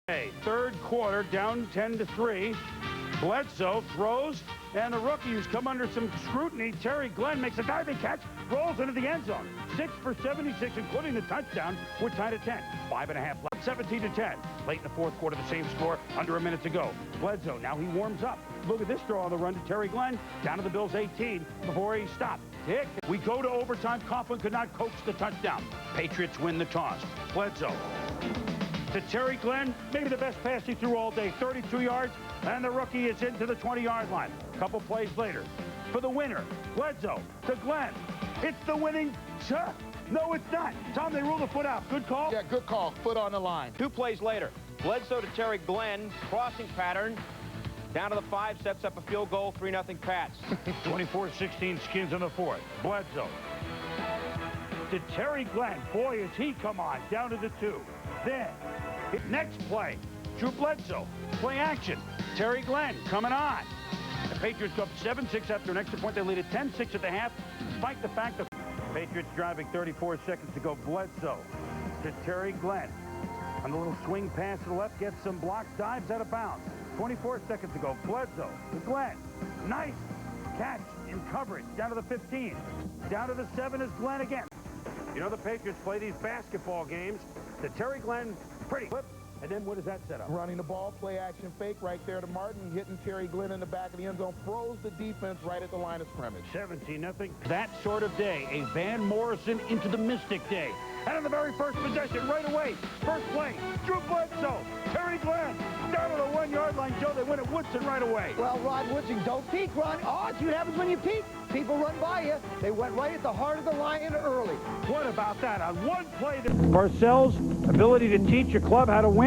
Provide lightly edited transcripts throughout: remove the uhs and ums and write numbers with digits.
Hey, third quarter, down 10-3. Bledsoe throws, and the rookie who's come under some scrutiny, Terry Glenn, makes a diving catch, rolls into the end zone. 6 for 76, including the touchdown. We're tied at 10. 5.5 left, 17-10. Late in the fourth quarter, the same score, under a minute to go. Bledsoe, now he warms up. Look at this throw on the run to Terry Glenn, down to the Bills' 18 before he stopped. Tick. We go to overtime. Coughlin could not coax the touchdown. Patriots win the toss. Bledsoe to Terry Glenn, maybe the best pass he threw all day, 32 yards, and the rookie is into the 20-yard line. A couple plays later, for the winner, Bledsoe to Glenn. It's the winning shot. No, it's not. Tom, they rule the foot out. Good call? Yeah, good call. Foot on the line. 2 plays later, Bledsoe to Terry Glenn, crossing pattern, down to the 5, sets up a field goal, 3-0 Pats. 24-16 Skins in the fourth. Bledsoe to Terry Glenn. Boy, has he come on, down to the 2. Then, next play, Drew Bledsoe, play action. Terry Glenn coming on. The Patriots go up 7-6 after an extra point. They lead at 10-6 at the half, despite the fact that Patriots driving 34 seconds to go. Bledsoe to Terry Glenn. On the little swing pass to the left, gets some blocks, dives out of bounds. 24 seconds to go. Bledsoe to Glenn. Nice catch in coverage. Down to the 15. Down to the 7 is Glenn again. You know the Patriots play these basketball games. To Terry Glenn, pretty flip. And then what does that set up? Running the ball, play action fake right there to Martin, hitting Terry Glenn in the back of the end zone, throws the defense right at the line of scrimmage. 17-0. That sort of day, a Van Morrison into the Mystic day. And on the very first possession, right away, first play, Drew Bledsoe, Terry Glenn, down to the 1-yard line. Joe, they win at Woodson right away. Well, Rod Woodson, don't peek, Ron. Oh, see what happens when you peek. People run by you. They went right at the heart of the lion early. What about that? On one play, Parcells' ability to teach a club how to win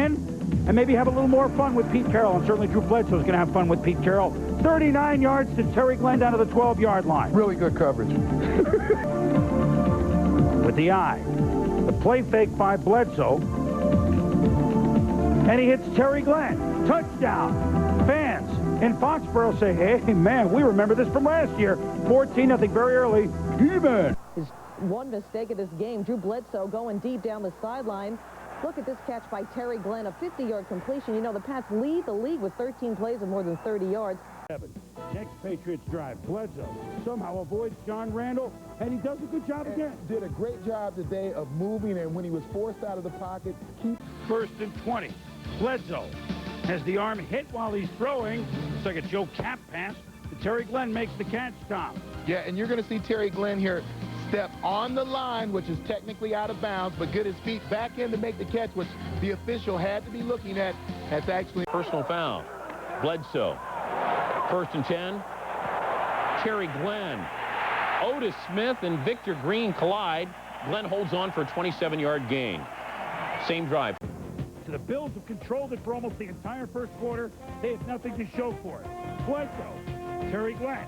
and maybe have a little more fun with Pete Carroll. And certainly Drew Bledsoe is going to have fun with Pete Carroll. 39 yards to Terry Glenn down to the 12-yard line. Really good coverage. With the eye. The play fake by Bledsoe. And he hits Terry Glenn. Touchdown. Fans in Foxborough say, hey, man, we remember this from last year. 14-0 very early. Even. His one mistake of this game, Drew Bledsoe going deep down the sideline. Look at this catch by Terry Glenn, a 50-yard completion. You know, the Pats lead the league with 13 plays of more than 30 yards. Next Patriots drive. Bledsoe somehow avoids John Randall, and he does a good job again. Did a great job today of moving, and when he was forced out of the pocket, keep. 1st and 20. Bledsoe has the arm hit while he's throwing. It's like a Joe Cap pass. Terry Glenn makes the catch, Tom. Yeah, and you're going to see Terry Glenn here step on the line, which is technically out of bounds, but get his feet back in to make the catch, which the official had to be looking at. That's actually personal foul. Bledsoe. 1st and 10. Terry Glenn. Otis Smith and Victor Green collide. Glenn holds on for a 27-yard gain. Same drive. So the Bills have controlled it for almost the entire first quarter. They have nothing to show for it. Bledsoe, Terry Glenn.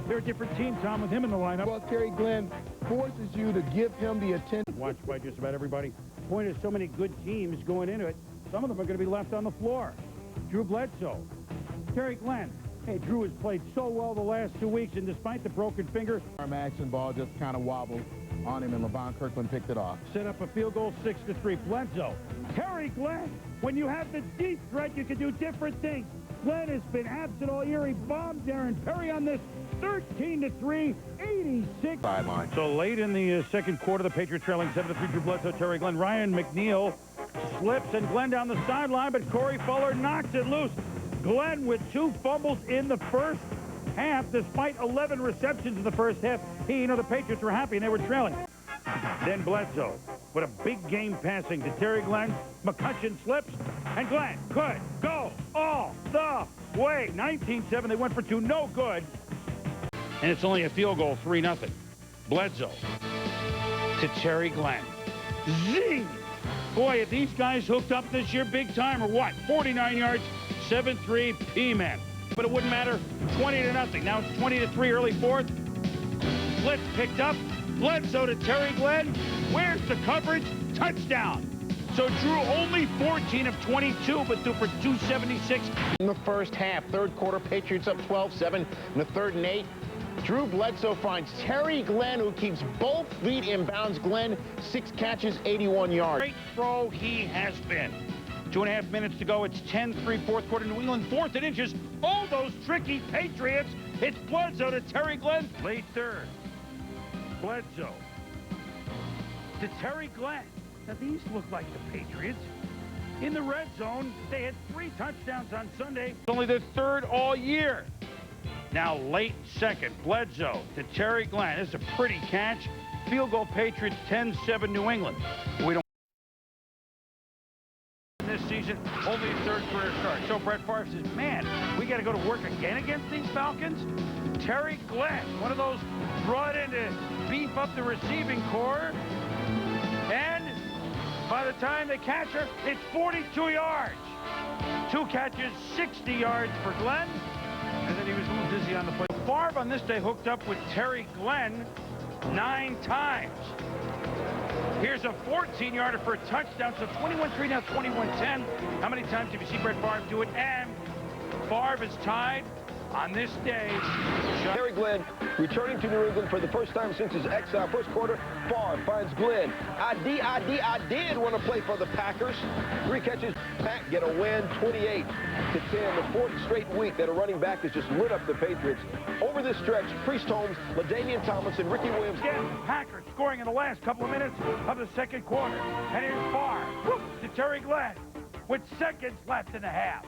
They're a different team, Tom, with him in the lineup. Well, Terry Glenn forces you to give him the attention. Watched by just about everybody. Point is, so many good teams going into it. Some of them are going to be left on the floor. Drew Bledsoe, Terry Glenn. Hey, Drew has played so well the last 2 weeks, and despite the broken finger, arm action ball just kind of wobbled on him, and LeVon Kirkland picked it off. Set up a field goal, 6-3. Bledsoe, Terry Glenn. When you have the deep threat, you can do different things. Glenn has been absent all year. He bombed Darren Perry on this. 13-3, 86. Sideline. So late in the second quarter, the Patriots trailing 7-3. Drew Bledsoe, Terry Glenn. Ryan McNeil slips and Glenn down the sideline, but Corey Fuller knocks it loose. Glenn with 2 fumbles in the first half, despite 11 receptions in the first half. The Patriots were happy and they were trailing. Then Bledsoe with a big game passing to Terry Glenn. McCutcheon slips, and Glenn could go all the way. 19-7, they went for 2, no good. And it's only a field goal, 3-0. Bledsoe to Terry Glenn. Zing! Boy, if these guys hooked up this year big time or what? 49 yards, 7-3 P-man. But it wouldn't matter. 20-0. Now it's 20-3 early fourth. Blitz picked up. Bledsoe to Terry Glenn. Where's the coverage? Touchdown. So Drew only 14 of 22, but threw for 276. In the first half, third quarter, Patriots up 12-7 in the 3rd and 8. Drew Bledsoe finds Terry Glenn, who keeps both feet in bounds. Glenn, 6 catches, 81 yards. Great throw he has been. 2.5 minutes to go. It's 10-3 fourth quarter. New England 4th and inches. Oh, those tricky Patriots. It's Bledsoe to Terry Glenn. Late third. Bledsoe to Terry Glenn. Now, these look like the Patriots. In the red zone, they had 3 touchdowns on Sunday. It's only their 3rd all year. Now, late second. Bledsoe to Terry Glenn. This is a pretty catch. Field goal Patriots 10-7 New England. We don't this season, only his 3rd career start. So Brett Favre says, man, we got to go to work again against these Falcons. Terry Glenn, one of those brought in to beef up the receiving corps. And by the time they catch her, it's 42 yards. 2 catches, 60 yards for Glenn. And then he was a little dizzy on the play. Favre on this day hooked up with Terry Glenn 9 times. Here's a 14-yarder for a touchdown, so 21-3, now 21-10. How many times have you seen Brett Favre do it? And Favre is tied on this day. Terry Glenn returning to New England for the first time since his exile. First quarter, Favre finds Glenn. I did want to play for the Packers. 3 catches, Pack get a win, 28-10. The 4th straight week that a running back has just lit up the Patriots. Over this stretch, Priest Holmes, LaDainian Tomlinson, Ricky Williams. Again, Packers scoring in the last couple of minutes of the 2nd quarter. And here's Favre to Terry Glenn with seconds left in the half.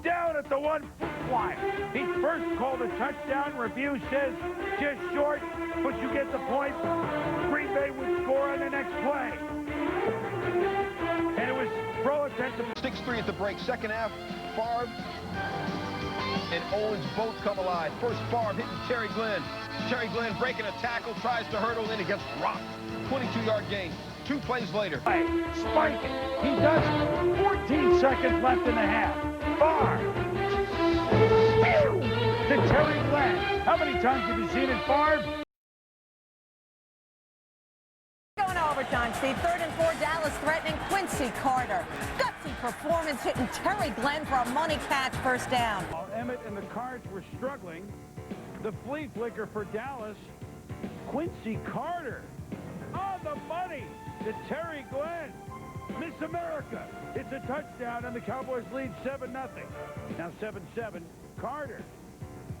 Down at the 1-foot line. He first called a touchdown. Review says just short, but you get the point. Green Bay would score on the next play. And it was throw attempt. 6-3 at the break. Second half, Favre and Owens both come alive. First, Favre hitting Terry Glenn. Terry Glenn breaking a tackle, tries to hurdle in, it gets rocked. 22-yard gain. 2 plays later. Spike it. He does it. 14 seconds left in the half. Favre to Terry Glenn. How many times have you seen it, Favre? Going to overtime, Steve. 3rd and 4, Dallas threatening Quincy Carter. Gutsy performance hitting Terry Glenn for a money catch first down. While Emmett and the Cards were struggling, the flea flicker for Dallas, Quincy Carter on the money to Terry Glenn. Miss America. It's a touchdown, and the Cowboys lead 7-0. Now 7-7. Carter.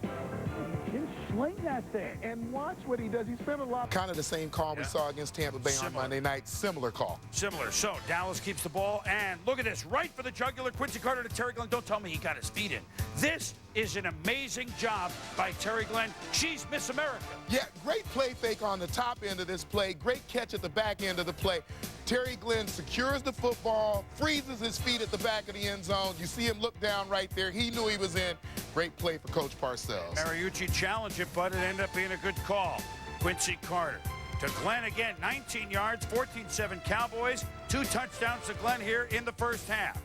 He can sling that thing. And watch what he does. He spent a lot. Kind of the same call we saw against Tampa Bay on Monday night. Similar call. Similar. So Dallas keeps the ball, and look at this. Right for the jugular. Quincy Carter to Terry Glenn. Don't tell me he got his feet in. This is an amazing job by Terry Glenn. She's Miss America. Yeah, great play fake on the top end of this play. Great catch at the back end of the play. Terry Glenn secures the football, freezes his feet at the back of the end zone. You see him look down right there. He knew he was in. Great play for Coach Parcells. Mariucci challenged it, but it ended up being a good call. Quincy Carter to Glenn again. 19 yards, 14-7 Cowboys. 2 touchdowns to Glenn here in the first half.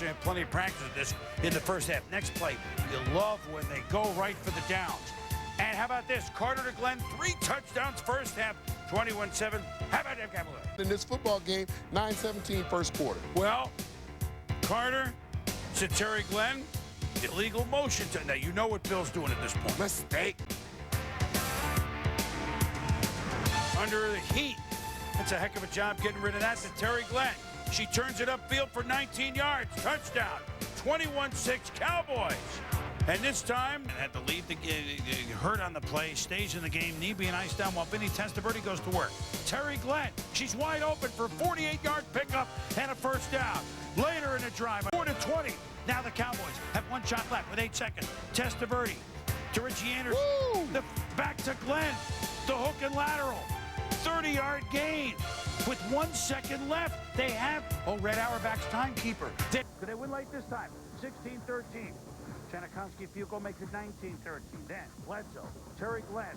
You have plenty of practice of this in the first half. Next play, you love when they go right for the downs. And how about this? Carter to Glenn, 3 touchdowns first half, 21-7. How about that, Cavalier? In this football game, 9-17 first quarter. Well, Carter to Terry Glenn, illegal motion. Now, you know what Bill's doing at this point. Mistake. Under the heat. That's a heck of a job getting rid of that to Terry Glenn. She turns it upfield for 19 yards. Touchdown. 21-6 Cowboys. And this time, had to leave the hurt on the play, stays in the game, knee being iced down while Vinny Testaverde goes to work. Terry Glenn, she's wide open for a 48-yard pickup and a first down. Later in the drive, 4-20. Now the Cowboys have 1 shot left with 8 seconds. Testaverde to Richie Anderson. Back to Glenn. The hook and lateral. 30-yard gain. With 1 second left, they have, Red Auerbach's timekeeper. Could they win late this time? 16-13. Chanakonski field goal makes it 19-13. Then Bledsoe, Terry Glenn.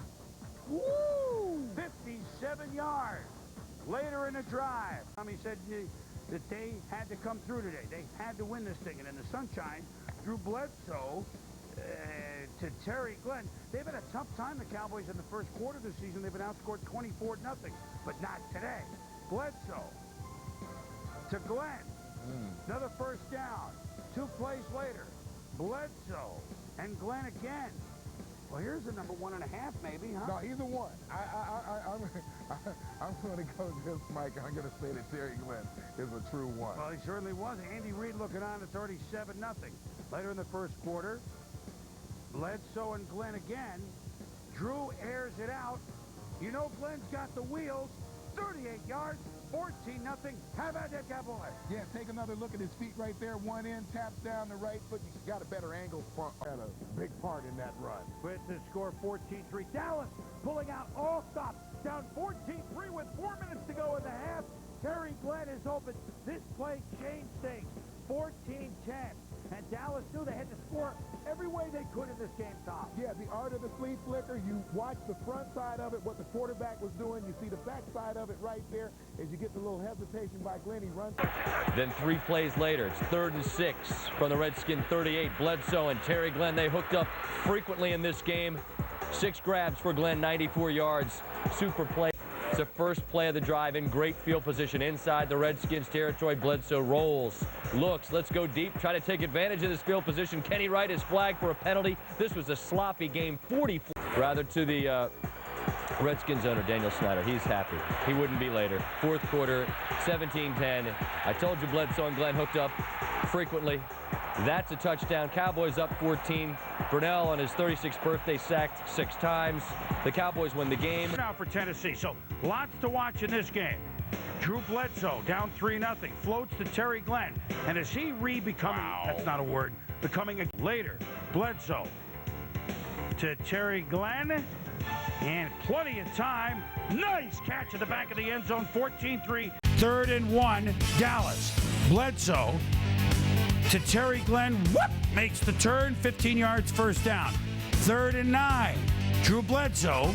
57 yards. Later in the drive, Tommy said that they had to come through today. They had to win this thing. And in the sunshine, Drew Bledsoe to Terry Glenn. They've had a tough time, the Cowboys, in the first quarter of the season. They've been outscored 24-0, but not today. Bledsoe to Glenn. Another first down. 2 plays later. Bledsoe and Glenn again. Well, here's the number 1.5, maybe, huh? No, either one. I'm going to go this, Mike. I'm going to say that Terry Glenn is a true one. Well, he certainly was. Andy Reid looking on. It's already 7-0. Later in the first quarter, Bledsoe and Glenn again. Drew airs it out. You know Glenn's got the wheels. 38 yards, 14-0. How about that, Cowboy? Yeah, take another look at his feet right there. One in, taps down the right foot. You got a better angle. Had a big part in that run. With the score 14-3. Dallas pulling out all stops. Down 14-3 with 4 minutes to go in the half. Terry Glenn is open. This play changed things. 14-10. And Dallas knew they had to score every way they could in this game, Tom. Yeah, the art of the flea flicker. You watch the front side of it, what the quarterback was doing. You see the back side of it right there. As you get the little hesitation by Glenn, he runs. Then 3 plays later, it's 3rd and 6 from the Redskin 38. Bledsoe and Terry Glenn, they hooked up frequently in this game. 6 grabs for Glenn, 94 yards. Super play. It's the first play of the drive in great field position inside the Redskins territory. Bledsoe rolls, looks, let's go deep, try to take advantage of this field position. Kenny Wright is flagged for a penalty. This was a sloppy game, 44. Rather to the Redskins owner, Daniel Snyder. He's happy. He wouldn't be later. 4th quarter, 17-10. I told you Bledsoe and Glenn hooked up frequently. That's a touchdown. Cowboys up 14. Brunell on his 36th birthday sacked 6 times. The Cowboys win the game. Now for Tennessee, so lots to watch in this game. Drew Bledsoe down 3-0, floats to Terry Glenn. And is he becoming, that's not a word, becoming a later. Bledsoe to Terry Glenn. And plenty of time. Nice catch at the back of the end zone. 14-3. 3rd and 1. Dallas. Bledsoe to Terry Glenn. Whoop! Makes the turn. 15 yards, first down. 3rd and 9. Drew Bledsoe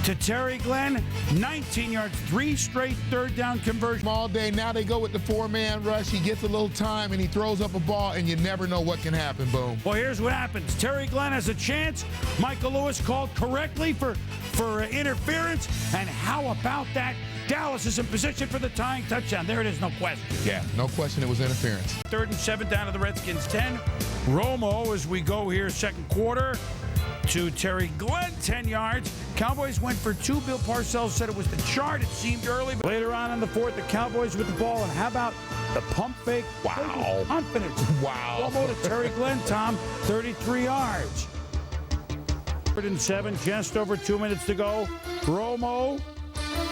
to Terry Glenn. 19 yards. 3 straight 3rd down conversion. All day. Now they go with the 4-man rush. He gets a little time, and he throws up a ball, and you never know what can happen, boom. Well, here's what happens. Terry Glenn has a chance. Michael Lewis called correctly for interference. And how about that? Dallas is in position for the tying touchdown. There it is, no question. Yeah, no question it was interference. 3rd and 7 down to the Redskins 10. Romo as we go here, 2nd quarter. To Terry Glenn, 10 yards. Cowboys went for 2. Bill Parcells said it was the chart. It seemed early. But later on in the 4th, the Cowboys with the ball. And how about the pump fake? Wow. Confidence. Wow. Romo to Terry Glenn, Tom, 33 yards. 3rd and 7, just over 2 minutes to go. Romo,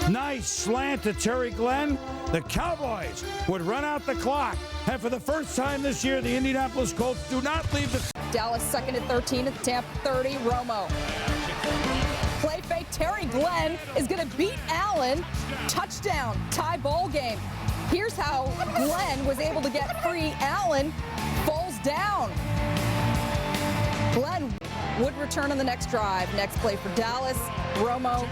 nice slant to Terry Glenn. The Cowboys would run out the clock. And for the first time this year, the Indianapolis Colts do not leave the... Dallas 2nd and 13 at the Tampa 30. Romo. Play fake. Terry Glenn is going to beat Allen. Touchdown. Tie ball game. Here's how Glenn was able to get free. Allen falls down. Glenn would return on the next drive. Next play for Dallas. Romo.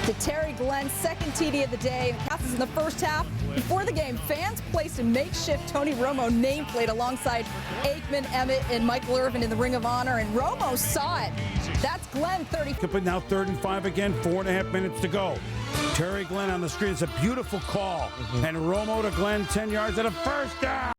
To Terry Glenn, 2nd TD of the day. Passes in the first half. Before the game, fans placed a makeshift Tony Romo nameplate alongside Aikman, Emmett, and Michael Irvin in the Ring of Honor, and Romo saw it. That's Glenn, 30. But now 3rd and 5 again, 4.5 minutes to go. Terry Glenn on the screen. It's a beautiful call. And Romo to Glenn, 10 yards and a first down.